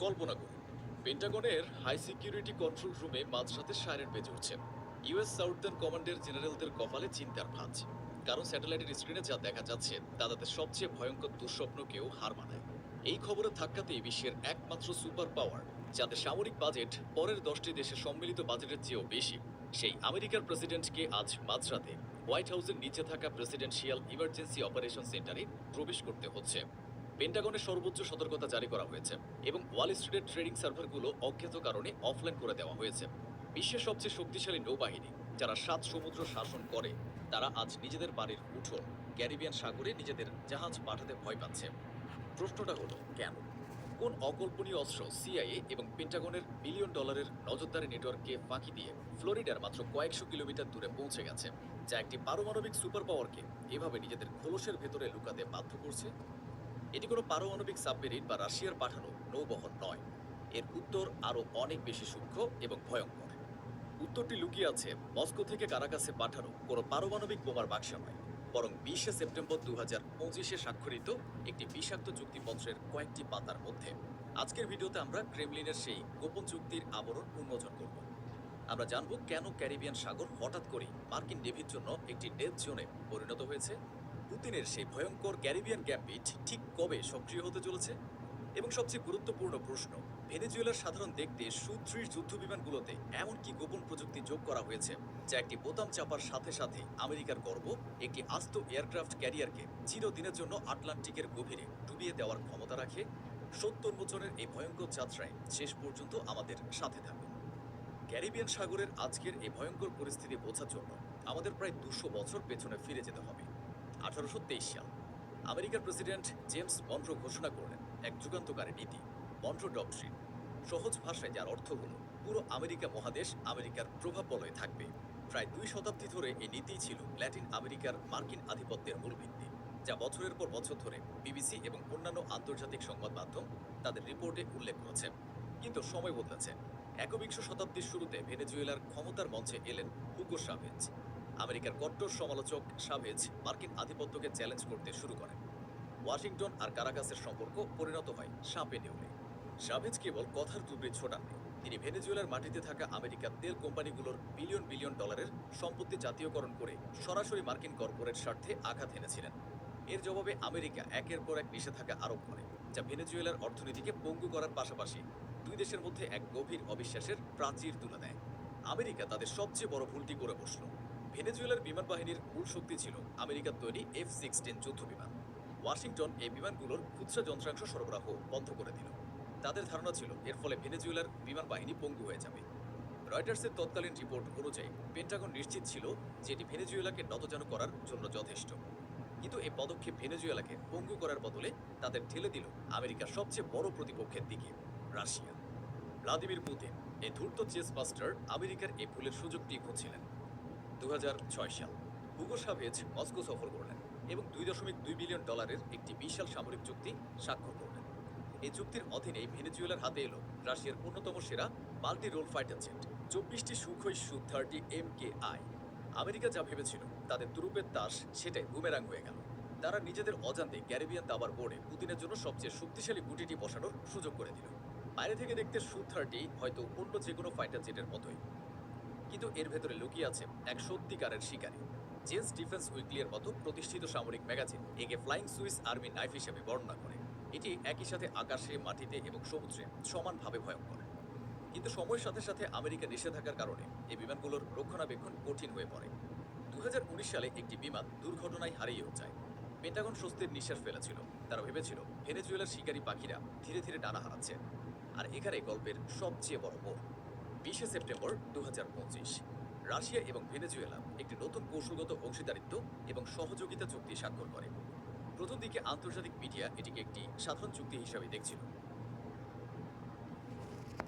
কল্পনা করুন, পেন্টাগনের high security control রুমে মাঝরাতে সাইরেন বেজে উঠছে। ইউএস সাউথার্ন কমান্ডের জেনারেলদের কপালে চিন্তার ভাঁজ। কারণ স্যাটেলাইটের স্ক্রিনে যা দেখা যাচ্ছে তা তাদের সবচেয়ে ভয়ঙ্কর দুঃস্বপ্নকেও হার মানায়। এই খবরের ধাক্কাতেই বিশ্বের একমাত্র সুপার পাওয়ার, যাদের সামরিক বাজেট পরের 10টি দেশের সম্মিলিত বাজেটের চেয়েও বেশি, সেই আমেরিকার প্রেসিডেন্টকে আজ মাঝরাতে হোয়াইট হাউসের নিচে থাকা প্রেসিডেন্সিয়াল ইমার্জেন্সি অপারেশন সেন্টারে প্রবেশ করতে হচ্ছে। পেন্টাগনের সর্বোচ্চ সতর্কতা জারি করা হয়েছে এবং ওয়াল স্ট্রিটের ট্রেডিং সার্ভারগুলো অজ্ঞাত কারণে অফলাইন করে দেওয়া হয়েছে। বিশ্বের সবচেয়ে শক্তিশালী নৌবাহিনী, যারা 7 সমুদ্র শাসন করে, তারা আজ নিজেদের বাড়ির উঠোন ক্যারিবিয়ান সাগরে নিজেদের জাহাজ পাঠাতে ভয় পাচ্ছে। প্রশ্নটা হলো কেন? কোন অকল্পনীয় অস্ত্র সিআইএ এবং পেন্টাগনের বিলিয়ন ডলারের নজরদারি নেটওয়ার্ককে ফাঁকি দিয়ে ফ্লোরিডার মাত্র কয়েকশো কিলোমিটার দূরে পৌঁছে গেছে, যা একটি পারমাণবিক সুপার পাওয়ারকে এভাবে নিজেদের খোলসের ভেতরে লুকাতে বাধ্য করছে? এটি কোনো পারমাণবিক সাবমেরিন বা রাশিয়ার পাঠানো নৌবহর নয়। এর উত্তর আরও অনেক বেশি সূক্ষ্ম এবং ভয়ঙ্কর। উত্তরটি লুকিয়ে আছে মস্কো থেকে কারাকাসে পাঠানো কোনো পারমাণবিক বোমার বাক্সে নয়, বরং 20শে সেপ্টেম্বর 2025-এ স্বাক্ষরিত একটি বিষাক্ত চুক্তিপত্রের কয়েকটি পাতার মধ্যে। আজকের ভিডিওতে আমরা ক্রেমলিনের সেই গোপন চুক্তির আবরণ উন্মোচন করব। আমরা জানব কেন ক্যারিবিয়ান সাগর হঠাৎ করেই মার্কিন নেভির জন্য একটি ডেথ জোনে পরিণত হয়েছে, পুতিনের সেই ভয়ঙ্কর ক্যারিবিয়ান গ্যাম্বিট ঠিক কবে সক্রিয় হতে চলেছে, এবং সবচেয়ে গুরুত্বপূর্ণ প্রশ্ন, ভেনেজুয়েলার সাধারণ দেখতে সু-30 যুদ্ধবিমানগুলোতে এমন কি গোপন প্রযুক্তি যোগ করা হয়েছে যা একটি বোতাম চাপার সাথে সাথে আমেরিকার গর্ব একটি আস্ত এয়ারক্রাফট ক্যারিয়ারকে চিরদিনের জন্য আটলান্টিকের গভীরে ডুবিয়ে দেওয়ার ক্ষমতা রাখে। 70 বছরের এই ভয়ঙ্কর যাত্রায় শেষ পর্যন্ত আমাদের সাথে থাকুন। ক্যারিবিয়ান সাগরের আজকের এই ভয়ঙ্কর পরিস্থিতি বোঝার জন্য আমাদের প্রায় 200 বছর পেছনে ফিরে যেতে হবে। 1823 সাল আমেরিকার প্রেসিডেন্ট জেমস মনরো ঘোষণা করলেন এক যুগান্তকারী নীতি, মনরো ডক্ট্রিন। সহজ ভাষায় যার অর্থ হলো পুরো আমেরিকা মহাদেশ আমেরিকার প্রভাব বলয়ে থাকবে। প্রায় 2 শতাব্দী ধরে এই নীতিই ছিল ল্যাটিন আমেরিকার মার্কিন আধিপত্যের মূল ভিত্তি, যা বছরের পর বছর ধরে বিবিসি এবং অন্যান্য আন্তর্জাতিক সংবাদ মাধ্যম তাদের রিপোর্টে উল্লেখ করেছে। কিন্তু সময় বদলেছে। একবিংশ শতাব্দীর শুরুতে ভেনেজুয়েলার ক্ষমতার মঞ্চে এলেন হুগো শাভেজ। আমেরিকার কট্টর সমালোচক শাভেজ মার্কিন আধিপত্যকে চ্যালেঞ্জ করতে শুরু করেন। ওয়াশিংটন আর কারাকাসের সম্পর্ক পরিণত হয় সাপে নেউলে। শাভেজ কেবল কথার তুবড়ি ছোটাননি, তিনি ভেনেজুয়েলার মাটিতে থাকা আমেরিকার তেল কোম্পানিগুলোর বিলিয়ন বিলিয়ন ডলারের সম্পত্তি জাতীয়করণ করে সরাসরি মার্কিন কর্পোরেট স্বার্থে আঘাত এনেছিলেন। এর জবাবে আমেরিকা একের পর এক নিষেধাজ্ঞা আরোপ করে, যা ভেনেজুয়েলার অর্থনীতিকে পঙ্গু করার পাশাপাশি দুই দেশের মধ্যে এক গভীর অবিশ্বাসের প্রাচীর তুলে দেয়। আমেরিকা তাদের সবচেয়ে বড় ভুলটি করে বসল। ভেনেজুয়েলার বিমান বাহিনীর মূল শক্তি ছিল আমেরিকার তৈরি F-16 যুদ্ধ বিমান। ওয়াশিংটন এই বিমানগুলোর খুচরা যন্ত্রাংশ সরবরাহ বন্ধ করে দিল। তাদের ধারণা ছিল এর ফলে ভেনেজুয়েলার বিমান বাহিনী পঙ্গু হয়ে যাবে। রয়টার্সের তৎকালীন রিপোর্ট অনুযায়ী পেন্টাগন নিশ্চিত ছিল যে এটি ভেনেজুয়েলাকে নতজানু করার জন্য যথেষ্ট। কিন্তু এই পদক্ষেপ ভেনেজুয়েলাকে পঙ্গু করার বদলে তাদের ঠেলে দিল আমেরিকার সবচেয়ে বড় প্রতিপক্ষের দিকে, রাশিয়া। ভ্লাদিমির পুতিন, এই ধূর্ত চেস মাস্টার, আমেরিকার এই ভুলের সুযোগটি খুঁজছিলেন। 2006 সাল হুগো শাভেজ মস্কো সফর করলেন এবং $2.2 বিলিয়ন একটি বিশাল সামরিক চুক্তি স্বাক্ষর করলেন। এই চুক্তির অধীনে ভেনেজুয়েলার হাতে এলো রাশিয়ার অন্যতম সেরা মাল্টি রোল ফাইটার জেট 24টি সুখোই Su-30 MKI। আমেরিকা যা ভেবেছিল তাদের তুরুপের তাস, সেটাই বুমেরাং হয়ে গেল। তারা নিজেদের অজান্তে ক্যারিবিয়ান দাবার বোর্ডে পুতিনের জন্য সবচেয়ে শক্তিশালী গুটিটি বসানোর সুযোগ করে দিল। বাইরে থেকে দেখতে Su-30 হয়তো অন্য যে কোনো ফাইটার জেটের মতোই, কিন্তু এর ভেতরে লুকিয়ে আছে এক সত্যিকারের শিকারী। জেন্স ডিফেন্স উইকলির মতো প্রতিষ্ঠিত সামরিক ম্যাগাজিন একে ফ্লাইং সুইস আর্মি নাইফ হিসেবে বর্ণনা করে। এটি একই সাথে আকাশে, মাটিতে এবং সমুদ্রে সমানভাবে ভয়ঙ্কর। কিন্তু সময়ের সাথে সাথে আমেরিকা নিষেধাজ্ঞার কারণে এই বিমানগুলোর রক্ষণাবেক্ষণ কঠিন হয়ে পড়ে। 2019 সালে একটি বিমান দুর্ঘটনায় হারিয়েও যায়। পেন্টাগন স্বস্তির নিঃশ্বাস ফেলেছিল। তারা ভেবেছিল ভেনেজুয়েলার শিকারী পাখিরা ধীরে ধীরে ডানা হারাচ্ছে। আর এখানে গল্পের সবচেয়ে বড় মোড়। 20শে সেপ্টেম্বর 2025 রাশিয়া এবং ভেনেজুয়েলা একটি নতুন কৌশলগত অংশীদারিত্ব এবং সহযোগিতা চুক্তি স্বাক্ষর করে। প্রথম দিকে আন্তর্জাতিক মিডিয়া এটিকে একটি সাধারণ চুক্তি হিসাবে দেখছিল,